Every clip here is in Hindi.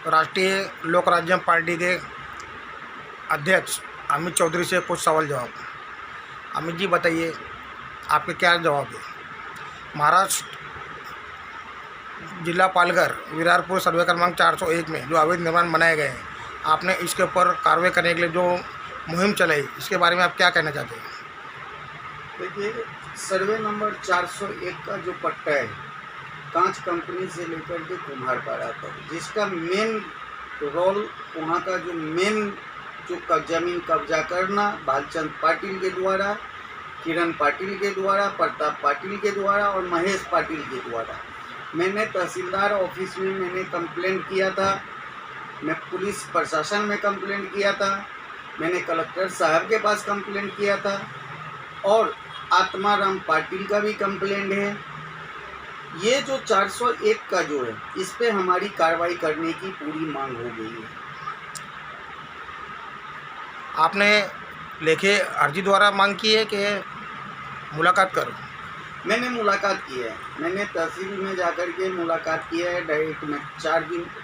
राष्ट्रीय लोक राज्य पार्टी के अध्यक्ष अमित चौधरी से कुछ सवाल जवाब। अमित जी बताइए, आपके क्या जवाब है? महाराष्ट्र जिला पालघर विरारपुर सर्वे क्रमांक 401 में जो अवैध निर्माण बनाए गए हैं, आपने इसके ऊपर कार्रवाई करने के लिए जो मुहिम चलाई, इसके बारे में आप क्या कहना चाहते हैं? देखिए, सर्वे नंबर 401 का जो पट्टा है कांच कंपनी से लेकर के कुम्हारपाड़ा तक, जिसका मेन रोल वहाँ का जो मेन जो जमीन कब्जा करना भालचंद पाटिल के द्वारा, किरण पाटिल के द्वारा, प्रताप पाटिल के द्वारा और महेश पाटिल के द्वारा। मैंने तहसीलदार ऑफिस में मैंने कंप्लेंट किया था, मैं पुलिस प्रशासन में कंप्लेंट किया था, मैंने कलेक्टर साहब के पास कंप्लेंट किया था और आत्माराम पाटिल का भी कंप्लेंट है। ये जो 401 का जो है, इस पे हमारी कार्रवाई करने की पूरी मांग हो गई है। आपने लेखे अर्जी द्वारा मांग की है कि मुलाकात करो? मैंने मुलाकात की है, मैंने तहसील में जाकर के मुलाकात की है। डायरेक्ट में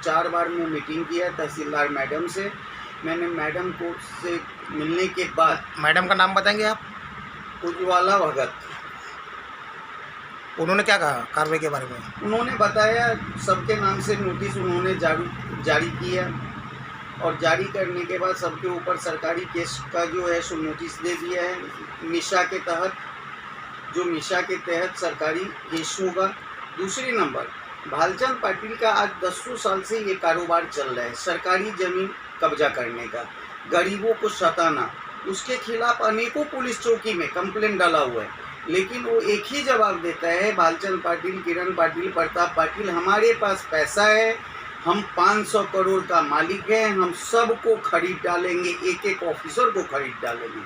4 बार में मीटिंग किया है तहसीलदार मैडम से। मैंने मैडम को से मिलने के बाद, मैडम का नाम बताएंगे आप? उज्ज्वला भगत। उन्होंने क्या कहा कार्रवाई के बारे में? उन्होंने बताया सबके नाम से नोटिस उन्होंने जारी किया और जारी करने के बाद सबके ऊपर सरकारी केस का जो है सो नोटिस दे दिया है। मिशा के तहत, जो मिशा के तहत सरकारी केस होगा। दूसरी नंबर, भालचंद पाटिल का आज 10 साल से ये कारोबार चल रहा है, सरकारी ज़मीन कब्जा करने का, गरीबों को सताना। उसके खिलाफ अनेकों पुलिस चौकी में कंप्लेंट डाला हुआ है, लेकिन वो एक ही जवाब देता है, भालचंद पाटिल, किरण पाटिल, प्रताप पाटिल, हमारे पास पैसा है, हम 500 करोड़ का मालिक हैं, हम सबको खरीद डालेंगे, एक एक ऑफिसर को खरीद डालेंगे।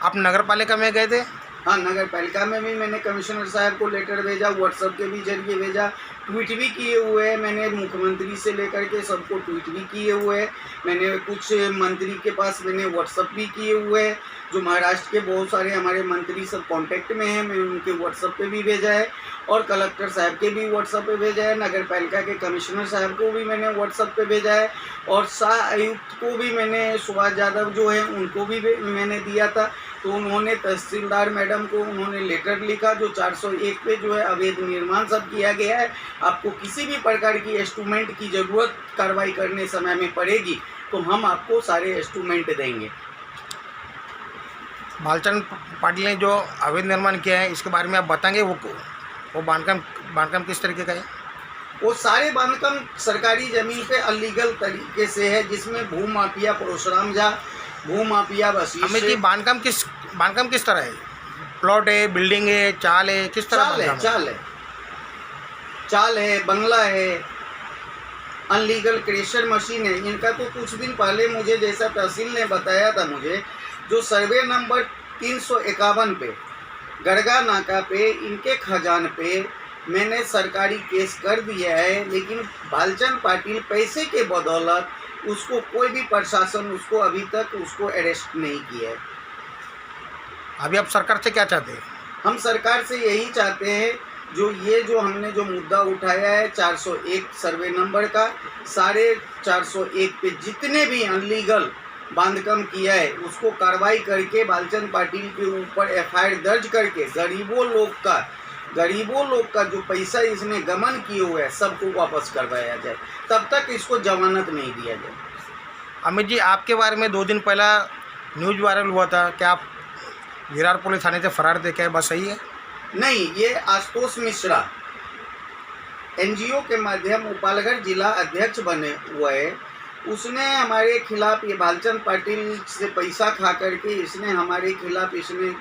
आप नगर पालिका में गए थे? हाँ, नगर पालिका में भी मैंने कमिश्नर साहब को लेटर भेजा, व्हाट्सएप के भी जरिए भेजा, ट्वीट भी किए हुए हैं। मैंने मुख्यमंत्री से लेकर के सबको ट्वीट भी किए हुए हैं। मैंने कुछ मंत्री के पास मैंने व्हाट्सएप भी किए हुए हैं। जो महाराष्ट्र के बहुत सारे हमारे मंत्री सब कांटेक्ट में हैं, मैं उनके व्हाट्सएप पे भी भेजा है और कलेक्टर साहब के भी व्हाट्सएप पे भेजा है। नगर पालिका के कमिश्नर साहब को भी मैंने व्हाट्सएप पे भेजा है और सह आयुक्त को भी मैंने, सुभाष यादव जो है उनको भी मैंने दिया था। तो उन्होंने तहसीलदार मैडम को उन्होंने लेटर लिखा, जो 401 पे जो है अवैध निर्माण सब किया गया है, आपको किसी भी प्रकार की इंस्ट्रूमेंट की ज़रूरत कार्रवाई करने समय में पड़ेगी तो हम आपको सारे इंस्ट्रूमेंट देंगे। भालचंद पाटिल ने जो अवैध निर्माण किया है, इसके बारे में आप बताएंगे? वो बांधकाम किस तरीके का है? वो सारे बांधकाम सरकारी ज़मीन पे अलीगल तरीके से है, जिसमें भूमाफिया परशुराम झा, भूमाफिया वसीश। अमित जी, बांधकाम किस तरह है? प्लॉट है, बिल्डिंग है, चाल है, किस तरह? चाल है, बंगला है, अनलीगल क्रेशर मशीन है। इनका तो कुछ दिन पहले मुझे, जैसा तहसील ने बताया था मुझे, जो सर्वे नंबर 351 पे गड़गा नाका पे इनके खजान पे मैंने सरकारी केस कर दिया है, लेकिन भालचंद पाटिल पैसे के बदौलत उसको कोई भी प्रशासन उसको अभी तक उसको अरेस्ट नहीं किया है। अभी आप सरकार से क्या चाहते हैं? हम सरकार से यही चाहते हैं, जो हमने जो मुद्दा उठाया है 401 सर्वे नंबर का, सारे 401 पे जितने भी अनलीगल बांधकाम किया है उसको कार्रवाई करके भालचंद पाटिल के ऊपर FIR दर्ज करके गरीबों लोग का जो पैसा इसने गमन किए हुए है सबको वापस करवाया जाए, तब तक इसको जमानत नहीं दिया जाए। अमित जी, आपके बारे में 2 दिन पहला न्यूज़ वायरल हुआ था, क्या आप विरार पुलिस थाने से फरार थे? क्या बात सही है? नहीं, ये आशुतोष मिश्रा NGO के माध्यम पालघर जिला अध्यक्ष बने हुए है, उसने हमारे खिलाफ, ये भालचंद पाटिल से पैसा खा करके इसने हमारे खिलाफ इसने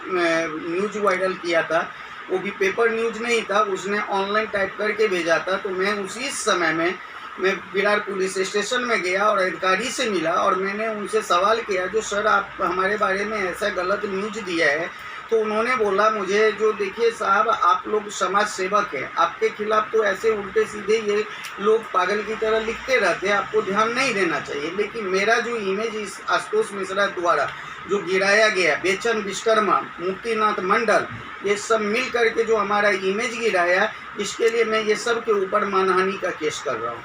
न्यूज़ वायरल किया था। वो भी पेपर न्यूज़ नहीं था, उसने ऑनलाइन टाइप करके भेजा था। तो मैं उसी समय में मैं विरार पुलिस स्टेशन में गया और अधिकारी से मिला और मैंने उनसे सवाल किया, जो सर आप हमारे बारे में ऐसा गलत न्यूज़ दिया है। तो उन्होंने बोला मुझे, जो देखिए साहब, आप लोग समाज सेवक हैं, आपके खिलाफ तो ऐसे उल्टे सीधे ये लोग पागल की तरह लिखते रहते हैं, आपको ध्यान नहीं देना चाहिए। लेकिन मेरा जो इमेज इस आशुतोष मिश्रा द्वारा जो गिराया गया, बेचन विश्वकर्मा, मुक्तिनाथ मंडल, ये सब मिल करके जो हमारा इमेज गिराया, इसके लिए मैं ये सब के ऊपर मानहानि का केस कर रहा हूँ।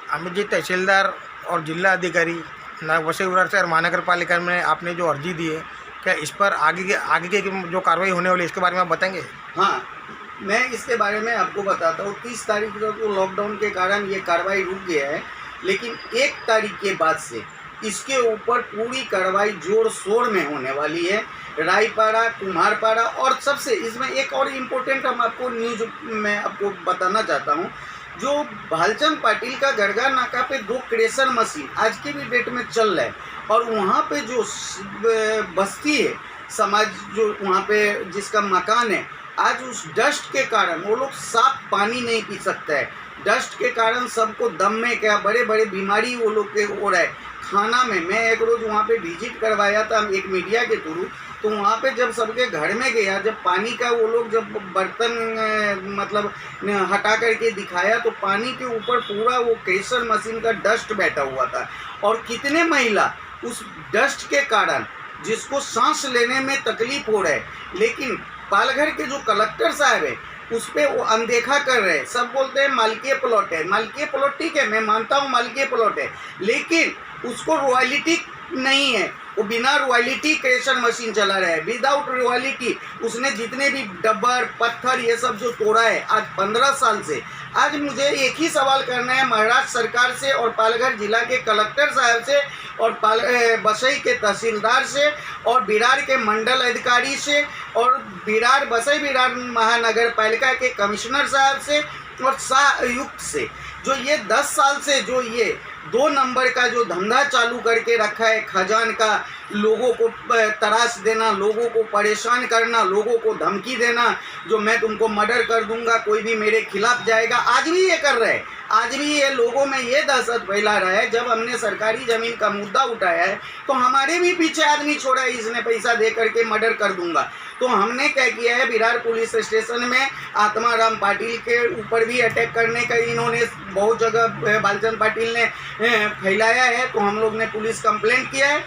अमित जी, तहसीलदार और जिला अधिकारी वसई विरार शहर महानगर पालिका में आपने जो अर्जी दी है, क्या इस पर आगे की जो कार्रवाई होने वाली है इसके बारे में आप बताएंगे? हाँ, मैं इसके बारे में आपको बताता हूँ। 30 तारीख को तो लॉकडाउन के कारण ये कार्रवाई रुक गया है, लेकिन 1 तारीख के बाद से इसके ऊपर पूरी कार्रवाई जोर शोर में होने वाली है। रायपाड़ा, कुम्हारपाड़ा और सबसे इसमें एक और इम्पोर्टेंट हम आपको न्यूज़ मैं आपको बताना चाहता हूँ। जो भालचंद पाटिल का गरगा नाका पे 2 क्रेशर मशीन आज के भी डेट में चल रहा है, और वहाँ पे जो बस्ती है समाज, जो वहाँ पे जिसका मकान है, आज उस डस्ट के कारण वो लोग साफ पानी नहीं पी सकता है। डस्ट के कारण सबको दम में क्या बड़े बड़े बीमारी वो लोग के हो रहा है। खाना में मैं एक रोज़ वहाँ पे विजिट करवाया था एक मीडिया के थ्रू, तो वहाँ पे जब सबके घर में गया, जब पानी का वो लोग जब बर्तन मतलब हटा करके दिखाया, तो पानी के ऊपर पूरा वो क्रेशर मशीन का डस्ट बैठा हुआ था। और कितने महिला उस डस्ट के कारण जिसको सांस लेने में तकलीफ हो रहा है, लेकिन पालघर के जो कलेक्टर साहब है उस पर वो अनदेखा कर रहे हैं। सब बोलते हैं मालकीय प्लॉट है, मालकीय प्लॉट ठीक है, मैं मानता हूँ मालकीय प्लॉट है, लेकिन उसको रॉयल्टी नहीं है। वो बिना रॉयल्टी क्रेशर मशीन चला रहा है, विदाउट रॉयल्टी। उसने जितने भी डब्बर पत्थर ये सब जो तोड़ा है आज 15 साल से। आज मुझे एक ही सवाल करना है महाराष्ट्र सरकार से और पालघर जिला के कलेक्टर साहब से और बसई के तहसीलदार से और विरार के मंडल अधिकारी से और बसई विरार महानगर पालिका के कमिश्नर साहब से और आयुक्त से, जो ये 10 साल से जो ये 2 नंबर का जो धंधा चालू करके रखा है, खजान का, लोगों को तराश देना, लोगों को परेशान करना, लोगों को धमकी देना, जो मैं तुमको मर्डर कर दूंगा, कोई भी मेरे खिलाफ जाएगा, आज भी ये कर रहे हैं। आज भी ये लोगों में ये दहशत फैला रहा है। जब हमने सरकारी ज़मीन का मुद्दा उठाया है तो हमारे भी पीछे आदमी छोड़ा है, इसने पैसा दे करके मर्डर कर दूंगा। तो हमने क्या किया है, विरार पुलिस स्टेशन में आत्माराम पाटिल के ऊपर भी अटैक करने का इन्होंने बहुत जगह भालचंद पाटिल ने फैलाया है, तो हम लोग ने पुलिस कंप्लेंट किया है।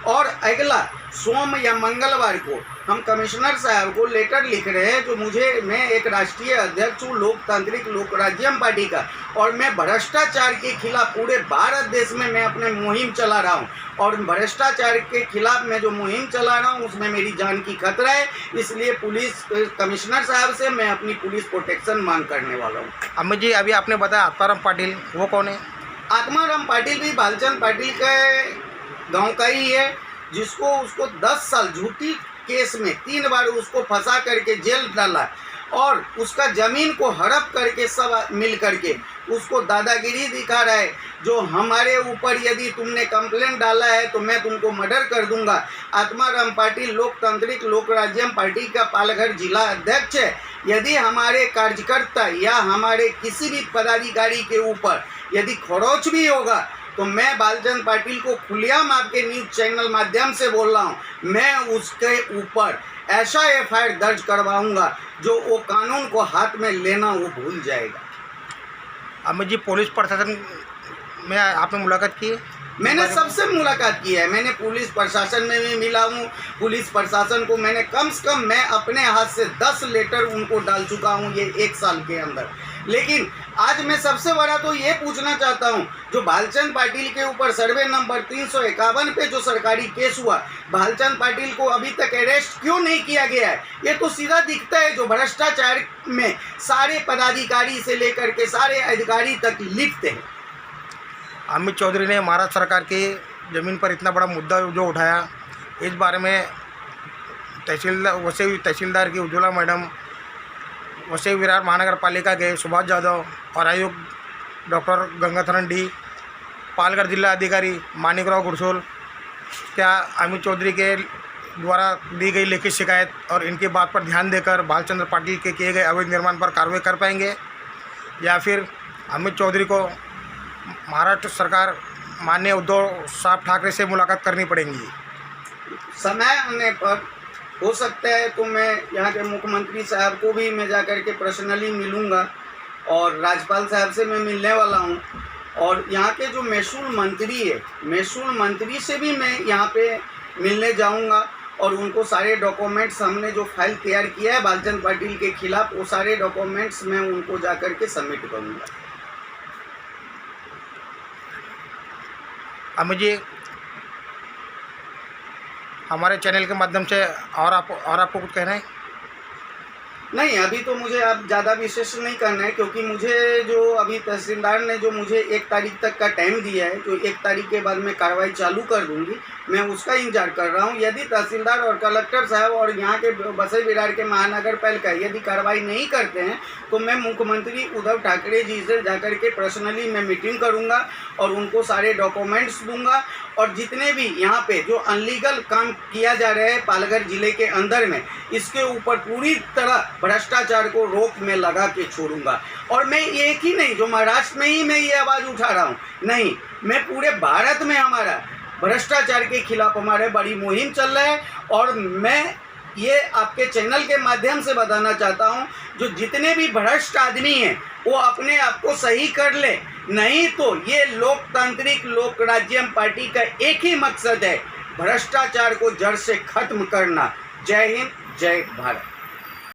और अगला सोम या मंगलवार को हम कमिश्नर साहब को लेटर लिख रहे हैं, जो मैं एक राष्ट्रीय अध्यक्ष हूँ लोकतांत्रिक लोक राज्यम पार्टी का, और मैं भ्रष्टाचार के खिलाफ पूरे भारत देश में मैं अपने मुहिम चला रहा हूँ। और भ्रष्टाचार के खिलाफ मैं जो मुहिम चला रहा हूँ उसमें मेरी जान की खतरा है, इसलिए पुलिस कमिश्नर साहब से मैं अपनी पुलिस प्रोटेक्शन मांग करने वाला हूँ। अमित जी, अभी आपने बताया आत्माराम पाटिल, वो कौन है? आत्माराम पाटिल भी भालचंद पाटिल के गांव का ही है, जिसको उसको 10 साल झूठी केस में 3 बार उसको फंसा करके जेल डाला, और उसका ज़मीन को हड़प करके सब मिल करके उसको दादागिरी दिखा रहा है। जो हमारे ऊपर यदि तुमने कंप्लेंट डाला है तो मैं तुमको मर्डर कर दूंगा। आत्माराम पाटिल लोकतांत्रिक लोक राज्यम पार्टी का पालघर जिला अध्यक्ष है। यदि हमारे कार्यकर्ता या हमारे किसी भी पदाधिकारी के ऊपर यदि खरोच भी होगा तो मैं भालचंद पाटिल को खुलेआम आपके न्यूज़ चैनल माध्यम से बोल रहा हूँ, मैं उसके ऊपर ऐसा FIR दर्ज करवाऊंगा जो वो कानून को हाथ में लेना वो भूल जाएगा। अमित जी, पुलिस प्रशासन में आपने मुलाकात की है? मैंने सबसे मुलाकात की है, मैंने पुलिस प्रशासन में भी मिला हूँ। पुलिस प्रशासन को मैंने कम से कम मैं अपने हाथ से 10 लेटर उनको डाल चुका हूँ ये 1 साल के अंदर। लेकिन आज मैं सबसे बड़ा तो ये पूछना चाहता हूँ, जो भालचंद पाटिल के ऊपर सर्वे नंबर 351 पे जो सरकारी केस हुआ, भालचंद पाटिल को अभी तक अरेस्ट क्यों नहीं किया गया है? ये तो सीधा दिखता है जो भ्रष्टाचार में सारे पदाधिकारी से लेकर के सारे अधिकारी तक लिप्त हैं। अमित चौधरी ने महाराष्ट्र सरकार की ज़मीन पर इतना बड़ा मुद्दा जो उठाया, इस बारे में तहसीलदार की उज्ज्वला मैडम, वसई विरार महानगर पालिका के सुभाष यादव और आयुक्त डॉक्टर गंगाथरन डी, पालघर जिला अधिकारी मानिकराव गुरसोल, क्या अमित चौधरी के द्वारा दी गई लिखित शिकायत और इनकी बात पर ध्यान देकर भालचंद्र पाटिल के किए गए अवैध निर्माण पर कार्रवाई कर पाएंगे, या फिर अमित चौधरी को महाराष्ट्र सरकार माननीय उद्धव साहब ठाकरे से मुलाकात करनी पड़ेगी? समय आने पर हो सकता है तो मैं यहाँ के मुख्यमंत्री साहब को भी मैं जाकर के पर्सनली मिलूँगा, और राज्यपाल साहब से मैं मिलने वाला हूँ, और यहाँ के जो महसूल मंत्री है, महसूल मंत्री से भी मैं यहाँ पे मिलने जाऊँगा, और उनको सारे डॉक्यूमेंट्स हमने जो फाइल तैयार किया है भालचंद पाटिल के खिलाफ, वो सारे डॉक्यूमेंट्स मैं उनको जाकर के सबमिट करूँगा। अमित जी, हमारे चैनल के माध्यम से और आपको कुछ कहना है? नहीं, अभी तो मुझे अब ज़्यादा विशेष नहीं करना है, क्योंकि मुझे जो अभी तहसीलदार ने जो मुझे 1 तारीख तक का टाइम दिया है, जो 1 तारीख के बाद मैं कार्रवाई चालू कर दूंगी, मैं उसका इंतजार कर रहा हूं। यदि तहसीलदार और कलेक्टर साहब और यहाँ के बसई विरार के महानगर पालिका यदि कार्रवाई नहीं करते हैं, तो मैं मुख्यमंत्री उद्धव ठाकरे जी से जाकर के पर्सनली मैं मीटिंग करूँगा और उनको सारे डॉक्यूमेंट्स दूँगा, और जितने भी यहाँ पे जो अनलीगल काम किया जा रहा है पालघर जिले के अंदर में, इसके ऊपर पूरी तरह भ्रष्टाचार को रोक में लगा के छोड़ूंगा। और मैं एक ही नहीं, जो महाराष्ट्र में ही मैं ये आवाज़ उठा रहा हूँ, नहीं, मैं पूरे भारत में हमारा भ्रष्टाचार के खिलाफ हमारे बड़ी मुहिम चल रहा है। और मैं ये आपके चैनल के माध्यम से बताना चाहता हूँ, जो जितने भी भ्रष्ट आदमी हैं वो अपने आप को सही कर ले, नहीं तो ये लोकतांत्रिक लोक राज्यम पार्टी का एक ही मकसद है, भ्रष्टाचार को जड़ से खत्म करना। जय हिंद, जय भारत।